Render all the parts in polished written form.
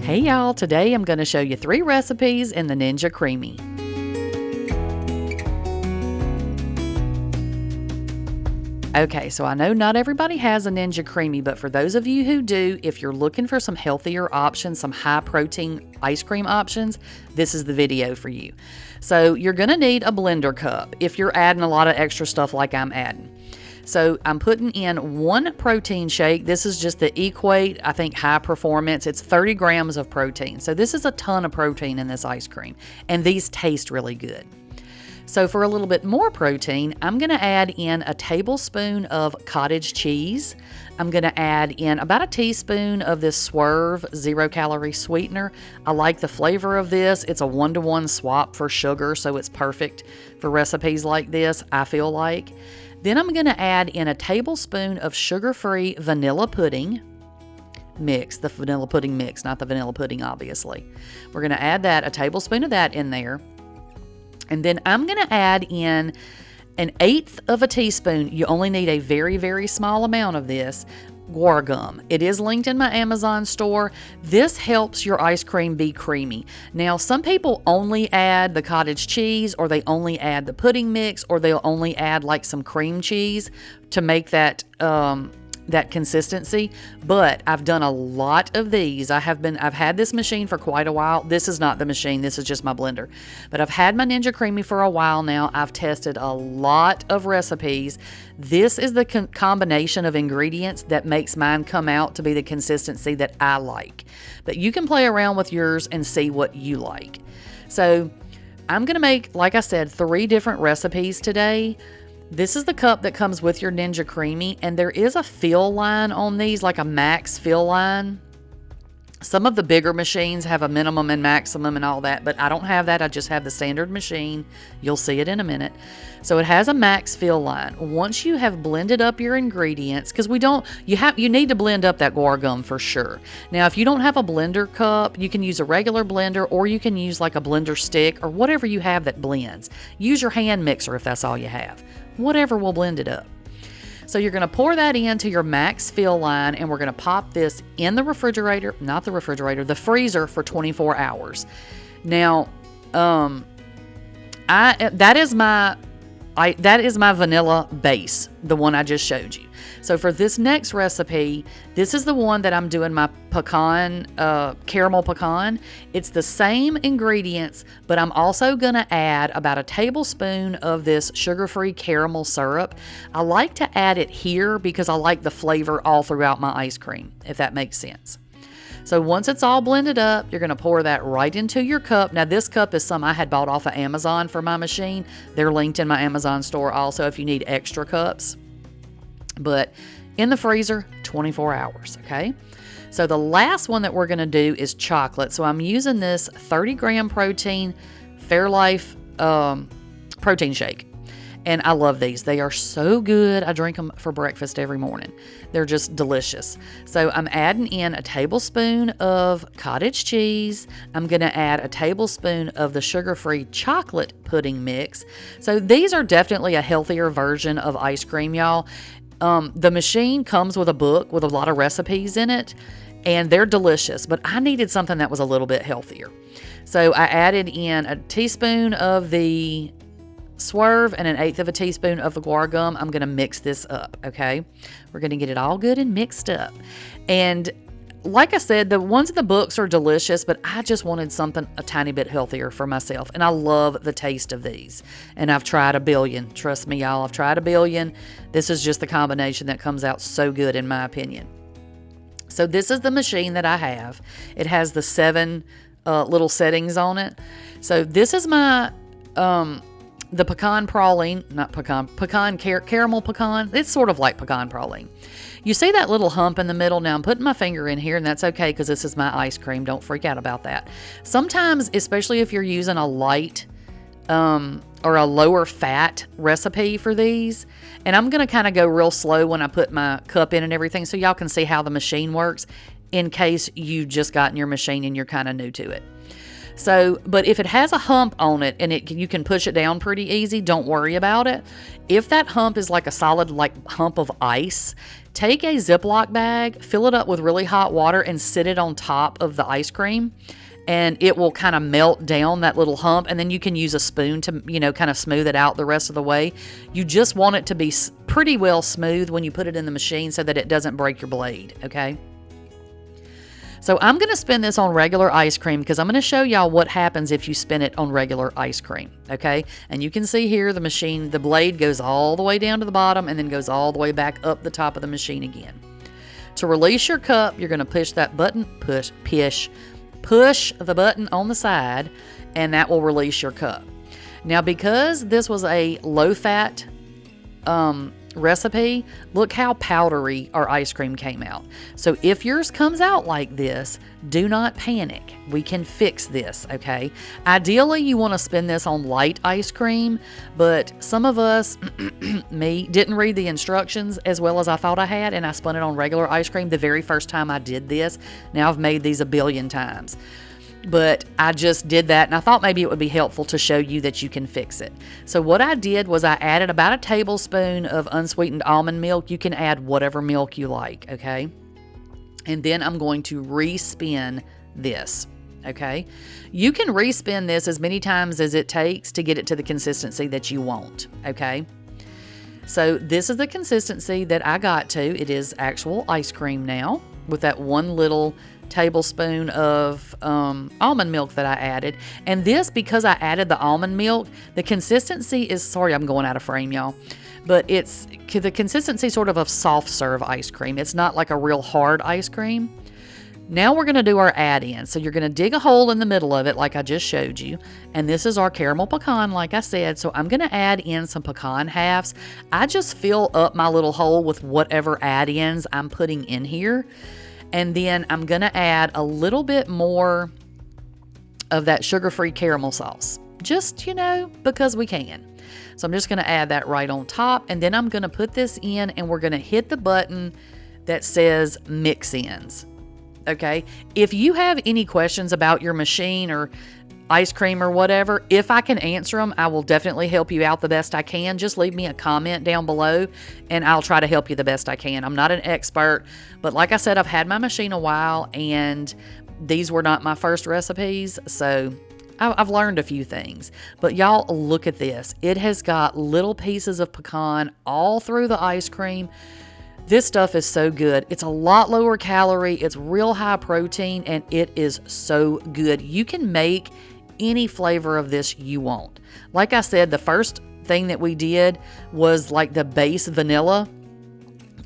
Hey y'all, today I'm going to show you 3 recipes in the Ninja CREAMI. Okay, so I know not everybody has a Ninja CREAMI, but for those of you who do, if you're looking for some healthier options, some high protein ice cream options, this is the video for you. So you're going to need a blender cup if you're adding a lot of extra stuff like I'm adding. So I'm putting in 1 protein shake. This is just the Equate, I think, High Performance. It's 30 grams of protein. So this is a ton of protein in this ice cream. And these taste really good. So for a little bit more protein, I'm going to add in a tablespoon of cottage cheese. I'm going to add in about a teaspoon of this Swerve 0-calorie sweetener. I like the flavor of this. It's a 1-to-1 swap for sugar, so it's perfect for recipes like this, I feel like. Then I'm going to add in a tablespoon of sugar-free vanilla pudding mix, the vanilla pudding mix, not the vanilla pudding, obviously. We're going to add that, a tablespoon of that in there. And then I'm going to add in 1/8 of a teaspoon. You only need a very, very small amount of this guar gum. It is linked in my Amazon store. This helps your ice cream be creamy. Now, some people only add the cottage cheese, or they only add the pudding mix, or they'll only add like some cream cheese to make that that consistency. But I've done a lot of these. I've had this machine for quite a while. This is not the machine, this is just my blender. But I've had my Ninja CREAMI for a while now. I've tested a lot of recipes. This is the combination of ingredients that makes mine come out to be the consistency that I like. But you can play around with yours and see what you like. So I'm gonna make, like I said, 3 different recipes today. This is the cup that comes with your Ninja CREAMI, and there is a fill line on these, like a max fill line. Some of the bigger machines have a minimum and maximum and all that, but I don't have that. I just have the standard machine. You'll see it in a minute. So it has a max fill line. Once you have blended up your ingredients, because you need to blend up that guar gum for sure. Now, if you don't have a blender cup, you can use a regular blender, or you can use like a blender stick or whatever you have that blends. Use your hand mixer if that's all you have. Whatever will blend it up. So you're going to pour that into your max fill line, and we're going to pop this in the refrigerator, not the refrigerator, the freezer for 24 hours. Now, that is my vanilla base, the one I just showed you. So for this next recipe, this is the one that I'm doing my pecan, caramel pecan. It's the same ingredients, but I'm also going to add about a tablespoon of this sugar-free caramel syrup. I like to add it here because I like the flavor all throughout my ice cream, if that makes sense. So once it's all blended up, you're going to pour that right into your cup. Now, this cup is some I had bought off of Amazon for my machine. They're linked in my Amazon store also if you need extra cups. But in the freezer, 24 hours, okay? So the last one that we're going to do is chocolate. So I'm using this 30-gram protein Fairlife protein shake. And I love these. They are so good. I drink them for breakfast every morning. They're just delicious. So I'm adding in a tablespoon of cottage cheese. I'm going to add a tablespoon of the sugar-free chocolate pudding mix. So these are definitely a healthier version of ice cream, y'all. The machine comes with a book with a lot of recipes in it, and they're delicious, but I needed something that was a little bit healthier. So I added in a teaspoon of the Swerve and 1/8 of a teaspoon of the guar gum. I'm going to mix this up, okay? We're going to get it all good and mixed up. And like I said, the ones in the books are delicious, but I just wanted something a tiny bit healthier for myself. And I love the taste of these. And I've tried a billion. Trust me, y'all, I've tried a billion. This is just the combination that comes out so good, in my opinion. So this is the machine that I have. It has the 7 little settings on it. So this is my the pecan praline, caramel pecan. It's sort of like pecan praline. You see that little hump in the middle? Now I'm putting my finger in here, and that's okay because this is my ice cream. Don't freak out about that. Sometimes, especially if you're using a light or a lower fat recipe for these, and I'm going to kind of go real slow when I put my cup in and everything so y'all can see how the machine works in case you just got in your machine and you're kind of new to it. So, but if it has a hump on it and you can push it down pretty easy, don't worry about it. If that hump is like a solid hump of ice, take a Ziploc bag, fill it up with really hot water, and sit it on top of the ice cream. And it will kind of melt down that little hump, and then you can use a spoon to, you know, kind of smooth it out the rest of the way. You just want it to be pretty well smooth when you put it in the machine so that it doesn't break your blade, okay? So I'm going to spin this on regular ice cream because I'm going to show y'all what happens if you spin it on regular ice cream, okay? And you can see here the machine, the blade goes all the way down to the bottom and then goes all the way back up the top of the machine again. To release your cup, you're going to push that button, push the button on the side, and that will release your cup. Now, because this was a low-fat recipe, look how powdery our ice cream came out. So if yours comes out like this, do not panic. We can fix this, okay? Ideally, you want to spin this on light ice cream, but some of us, me, didn't read the instructions as well as I thought I had, and I spun it on regular ice cream the very first time I did this. Now I've made these a billion times. But I just did that, and I thought maybe it would be helpful to show you that you can fix it. So what I did was I added about a tablespoon of unsweetened almond milk. You can add whatever milk you like, okay? And then I'm going to respin this, okay? You can respin this as many times as it takes to get it to the consistency that you want, okay? So this is the consistency that I got to. It is actual ice cream now with that one little tablespoon of almond milk that I added. And this, because I added the almond milk, the consistency is, sorry, I'm going out of frame, y'all, but it's the consistency sort of soft serve ice cream. It's not like a real hard ice cream. Now we're going to do our add-in. So you're going to dig a hole in the middle of it like I just showed you. And this is our caramel pecan, like I said. So I'm going to add in some pecan halves. I just fill up my little hole with whatever add-ins I'm putting in here. And then I'm going to add a little bit more of that sugar-free caramel sauce. Just, you know, because we can. So I'm just going to add that right on top. And then I'm going to put this in and we're going to hit the button that says mix ins. Okay? If you have any questions about your machine or ice cream or whatever, if I can answer them, I will definitely help you out the best I can. Just leave me a comment down below and I'll try to help you the best I can. I'm not an expert, but like I said, I've had my machine a while and these were not my first recipes, so I've learned a few things. But y'all, look at this. It has got little pieces of pecan all through the ice cream. This stuff is so good. It's a lot lower calorie, it's real high protein, and it is so good. You can make any flavor of this you want. Like I said, the first thing that we did was like the base vanilla,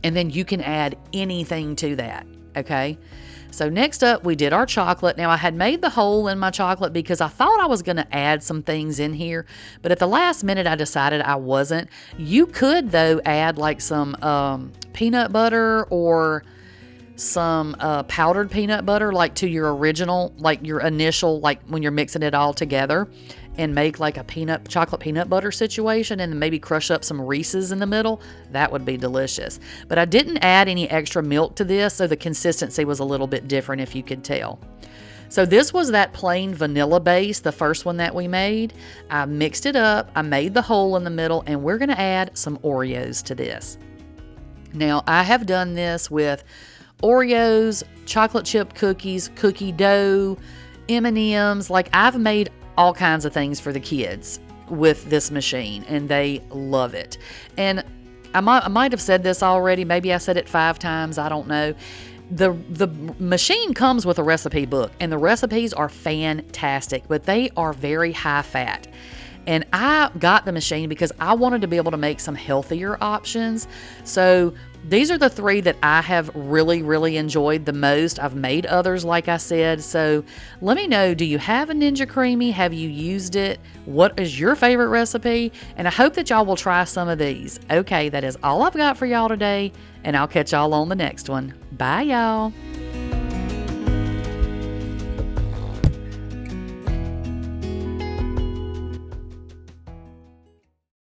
and then you can add anything to that, okay? So next up, we did our chocolate. Now, I had made the hole in my chocolate because I thought I was going to add some things in here, but at the last minute, I decided I wasn't. You could, though, add like some peanut butter or some powdered peanut butter, like to your original, like your initial, like when you're mixing it all together, and make like a chocolate peanut butter situation, and then maybe crush up some Reese's in the middle. That would be delicious. But I didn't add any extra milk to this, so the consistency was a little bit different, if you could tell. So this was that plain vanilla base, the first one that we made. I mixed it up, I made the hole in the middle, and we're going to add some Oreos to this. Now, I have done this with Oreos, chocolate chip cookies, cookie dough, M&Ms. Like, I've made all kinds of things for the kids with this machine, and they love it. And I might have said this already. Maybe I said it 5 times. I don't know. The machine comes with a recipe book, and the recipes are fantastic, but they are very high fat. And I got the machine because I wanted to be able to make some healthier options. So these are the 3 that I have really, really enjoyed the most. I've made others, like I said. So let me know, do you have a Ninja CREAMI? Have you used it? What is your favorite recipe? And I hope that y'all will try some of these. Okay, that is all I've got for y'all today, and I'll catch y'all on the next one. Bye, y'all.